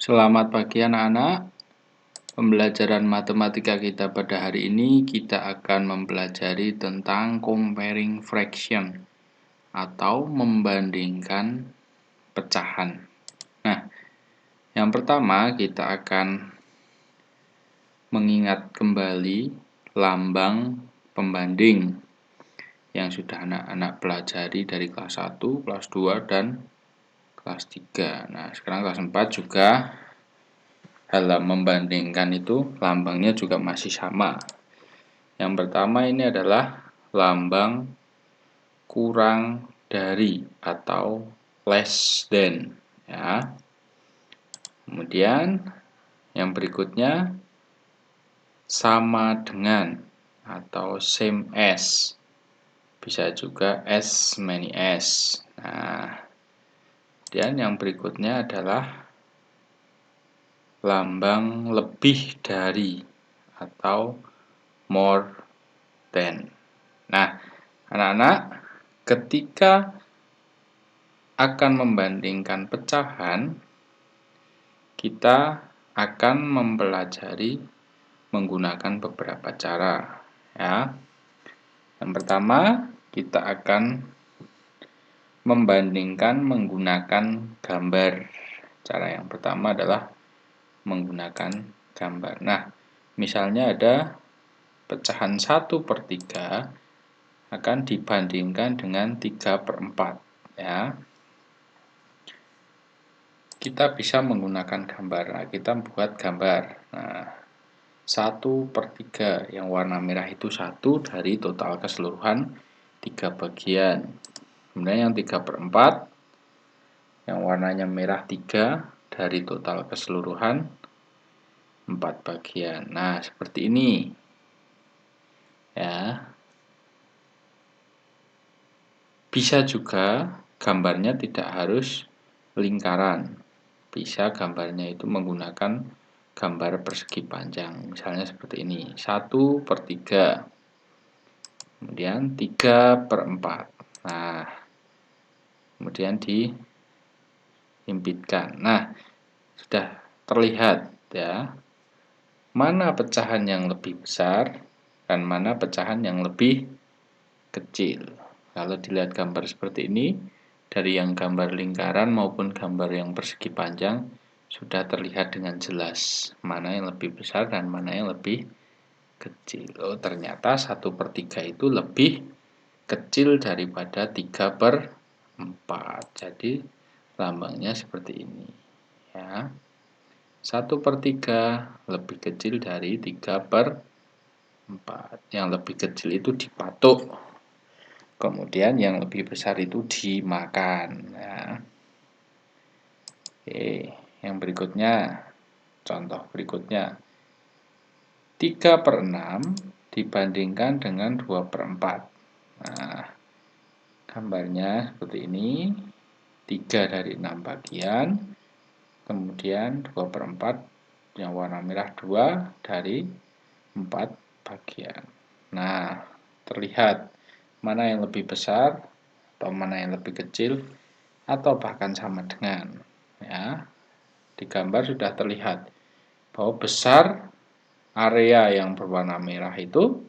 Selamat pagi anak-anak. Pembelajaran matematika kita pada hari ini kita akan mempelajari tentang comparing fraction atau membandingkan pecahan. Nah, yang pertama kita akan mengingat kembali lambang pembanding yang sudah anak-anak pelajari dari kelas 1, kelas 2, dan kelas 3. Nah, sekarang kelas 4 juga dalam membandingkan itu lambangnya juga masih sama. Yang pertama ini adalah lambang kurang dari atau less than, ya. Kemudian yang berikutnya sama dengan atau same as, bisa juga as many as. Nah, kemudian yang berikutnya adalah lambang lebih dari atau more than. Nah, anak-anak, ketika akan membandingkan pecahan, kita akan mempelajari menggunakan beberapa cara, ya. Yang pertama, kita akan membandingkan menggunakan gambar. Cara yang pertama adalah menggunakan gambar. Nah, misalnya ada pecahan 1/3 akan dibandingkan dengan 3/4, ya. Kita bisa menggunakan gambar. Nah, kita buat gambar. Nah, 1/3 yang warna merah itu 1 dari total keseluruhan 3 bagian. Kemudian yang 3/4 yang warnanya merah 3 dari total keseluruhan 4 bagian. Nah, seperti ini. Ya. Bisa juga gambarnya tidak harus lingkaran. Bisa gambarnya itu menggunakan gambar persegi panjang. Misalnya seperti ini. 1/3. Kemudian 3/4. Nah, kemudian dihimpitkan. Nah, sudah terlihat, ya, mana pecahan yang lebih besar dan mana pecahan yang lebih kecil. Kalau dilihat gambar seperti ini, dari yang gambar lingkaran maupun gambar yang persegi panjang, sudah terlihat dengan jelas mana yang lebih besar dan mana yang lebih kecil. Oh, ternyata 1/3 itu lebih kecil daripada 3/4. Jadi lambangnya seperti ini, ya. 1/3 lebih kecil dari 3/4. Yang lebih kecil itu dipatuk. Kemudian yang lebih besar itu dimakan, ya. Oke, yang berikutnya, contoh berikutnya. 3/6 dibandingkan dengan 2/4. Nah, gambarnya seperti ini. 3 dari 6 bagian. Kemudian 2/4 yang warna merah 2 dari 4 bagian. Nah, terlihat mana yang lebih besar atau mana yang lebih kecil atau bahkan sama dengan, ya. Di gambar sudah terlihat bahwa besar area yang berwarna merah itu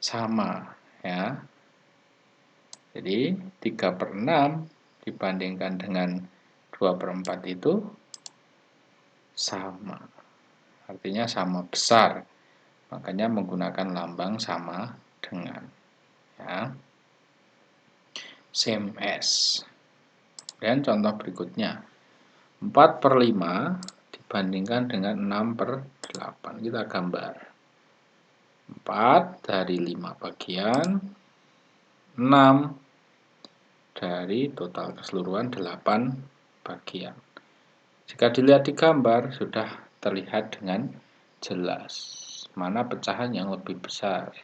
sama, ya. Jadi 3/6 dibandingkan dengan 2/4 itu sama. Artinya sama besar. Makanya menggunakan lambang sama dengan, ya. Same as. Dan contoh berikutnya. 4/5 dibandingkan dengan 6/8. Kita gambar. 4 dari 5 bagian. 6 dari total keseluruhan 8 bagian. Jika dilihat di gambar, sudah terlihat dengan jelas mana pecahan yang lebih besar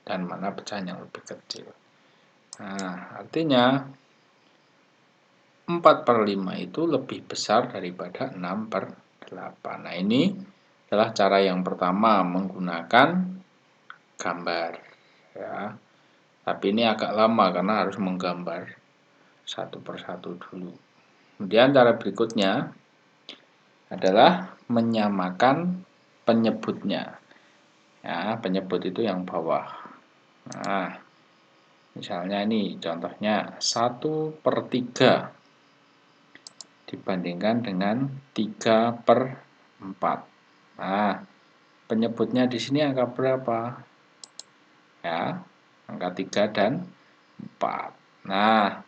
dan mana pecahan yang lebih kecil. Nah, artinya 4/5 itu lebih besar daripada 6/8. Nah, ini adalah cara yang pertama menggunakan gambar, ya. Tapi ini agak lama karena harus menggambar satu persatu dulu. Kemudian cara berikutnya, adalah menyamakan penyebutnya. Ya, penyebut itu yang bawah. Nah, misalnya ini contohnya 1/3 dibandingkan dengan 3/4. Nah, penyebutnya di sini angka berapa? Ya, angka 3 dan 4. Nah,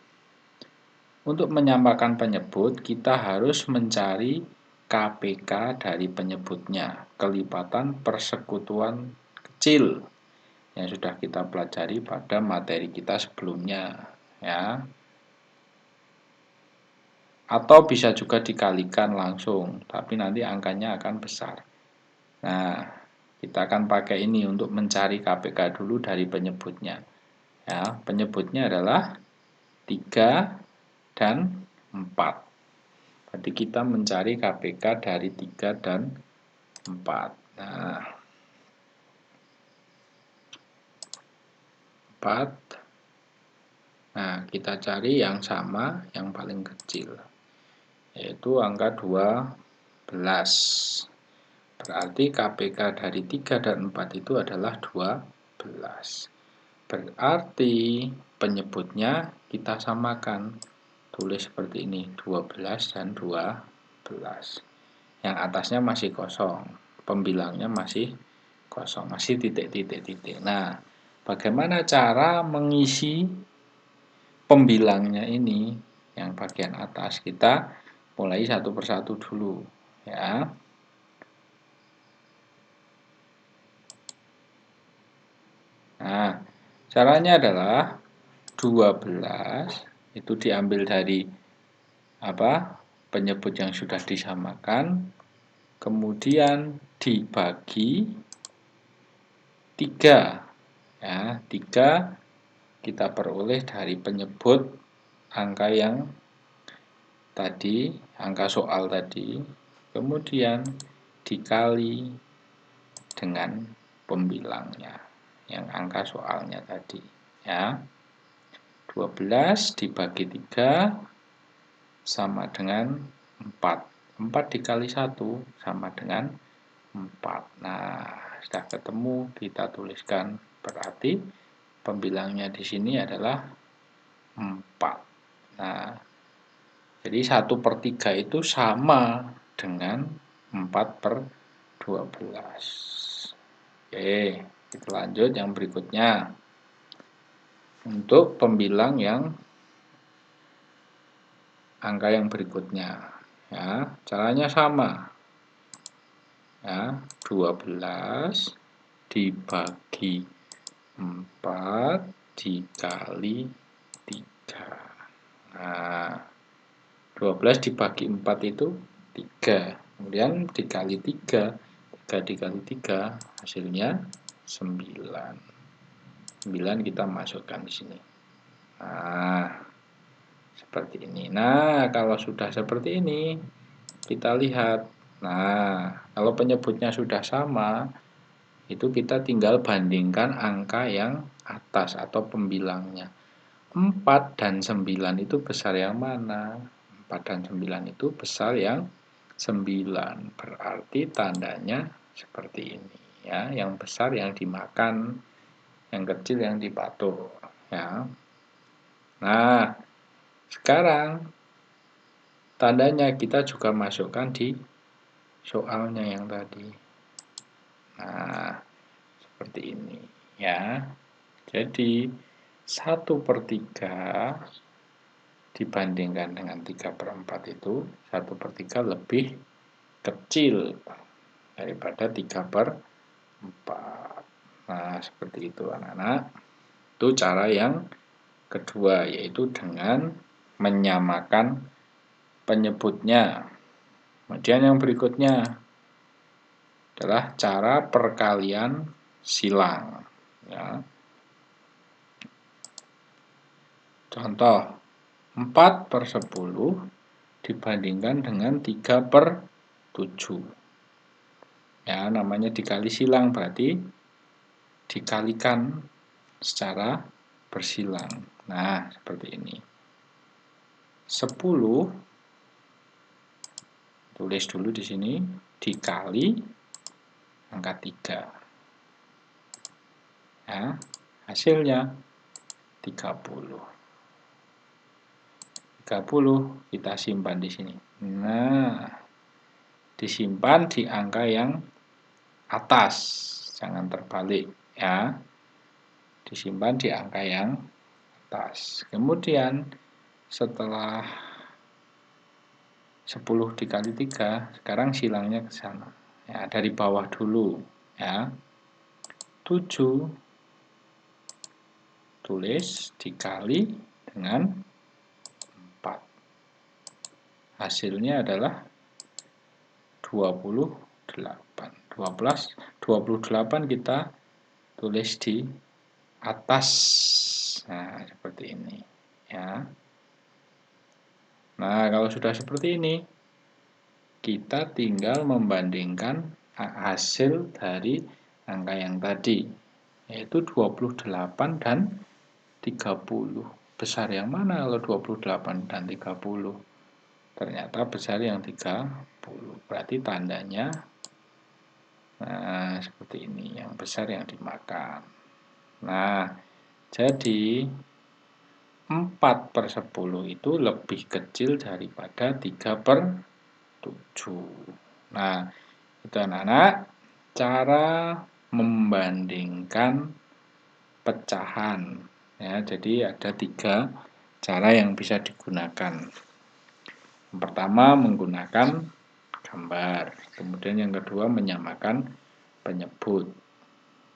untuk menyamakan penyebut, kita harus mencari KPK dari penyebutnya, kelipatan persekutuan kecil yang sudah kita pelajari pada materi kita sebelumnya, ya. Atau bisa juga dikalikan langsung, tapi nanti angkanya akan besar. Nah, kita akan pakai ini untuk mencari KPK dulu dari penyebutnya. Ya, penyebutnya adalah 3 dan 4. Jadi kita mencari KPK dari 3 dan 4. Nah, 4. Nah, kita cari yang sama, yang paling kecil, yaitu angka 12. Berarti KPK dari 3 dan 4 itu adalah 12. Berarti penyebutnya kita samakan. Tulis seperti ini, 12 dan 12. Yang atasnya masih kosong, pembilangnya masih kosong, masih titik-titik-titik. Nah, bagaimana cara mengisi pembilangnya ini? Yang bagian atas kita mulai satu persatu dulu, ya. Nah, caranya adalah 12 itu diambil dari penyebut yang sudah disamakan, kemudian dibagi 3. Ya, 3 kita peroleh dari penyebut angka yang tadi, angka soal tadi, kemudian dikali dengan pembilangnya yang angka soalnya tadi, ya. 12 dibagi 3 sama dengan 4. 4 dikali 1 sama dengan 4. Nah, sudah ketemu, kita tuliskan. Berarti pembilangnya di sini adalah 4. Nah, jadi 1/3 itu sama dengan 4/12. Oke, kita lanjut yang berikutnya. Untuk pembilang yang angka yang berikutnya, ya, caranya sama. Ya, 12 dibagi 4 dikali 3. Nah, 12 dibagi 4 itu 3. Kemudian dikali 3. 3 dikali 3 hasilnya 9. 9 kita masukkan di sini. Nah, seperti ini. Nah, kalau sudah seperti ini, kita lihat. Nah, kalau penyebutnya sudah sama, itu kita tinggal bandingkan angka yang atas atau pembilangnya. 4 dan 9 itu besar yang mana? 4 dan 9 itu besar yang 9. Berarti tandanya seperti ini, ya. Yang besar yang dimakan, yang kecil yang dipatok, ya. Nah, sekarang tandanya kita juga masukkan di soalnya yang tadi. Nah, seperti ini, ya. Jadi 1/3 dibandingkan dengan 3/4 itu 1/3 lebih kecil daripada 3/4. Nah, seperti itu anak-anak. Itu cara yang kedua, yaitu dengan menyamakan penyebutnya. Kemudian yang berikutnya adalah cara perkalian silang, ya. Contoh, 4/10 dibandingkan dengan 3/7. Ya, namanya dikali silang, berarti dikalikan secara bersilang. Nah, seperti ini. 10 Tulis dulu di sini dikali angka 3. Ya, hasilnya 30. 30 kita simpan di sini. Nah, disimpan di angka yang atas, jangan terbalik ya. Disimpan di angka yang atas. Kemudian setelah 10 dikali 3, sekarang silangnya ke sana. Ya, dari bawah dulu ya. 7 tulis dikali dengan 4. Hasilnya adalah 28. 28 kita tulis di atas. Nah, seperti ini ya. Nah, kalau sudah seperti ini, kita tinggal membandingkan hasil dari angka yang tadi, yaitu 28 dan 30. Besar yang mana kalau 28 dan 30? Ternyata besar yang 30. Berarti tandanya nah, seperti ini, yang besar yang dimakan. Nah, jadi 4/10 itu lebih kecil daripada 3/7. Nah, itu anak-anak cara membandingkan pecahan. Ya, jadi ada 3 cara yang bisa digunakan. Yang pertama menggunakan gambar, kemudian yang kedua menyamakan penyebut,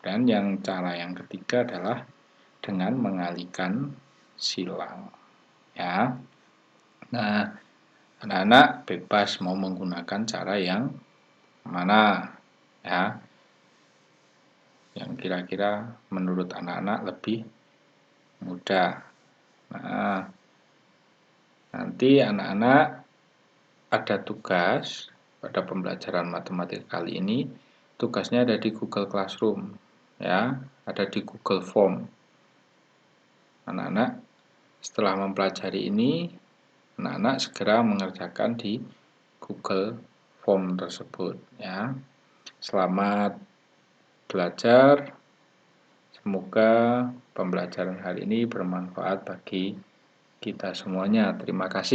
dan cara yang ketiga adalah dengan mengalihkan silang. Ya, nah anak-anak bebas mau menggunakan cara yang mana ya, yang kira-kira menurut anak-anak lebih mudah. Nah, nanti anak-anak ada tugas pada pembelajaran matematika kali ini. Tugasnya ada di Google Classroom ya, ada di Google Form. Anak-anak setelah mempelajari ini, anak-anak segera mengerjakan di Google Form tersebut ya. Selamat belajar. Semoga pembelajaran hari ini bermanfaat bagi kita semuanya. Terima kasih.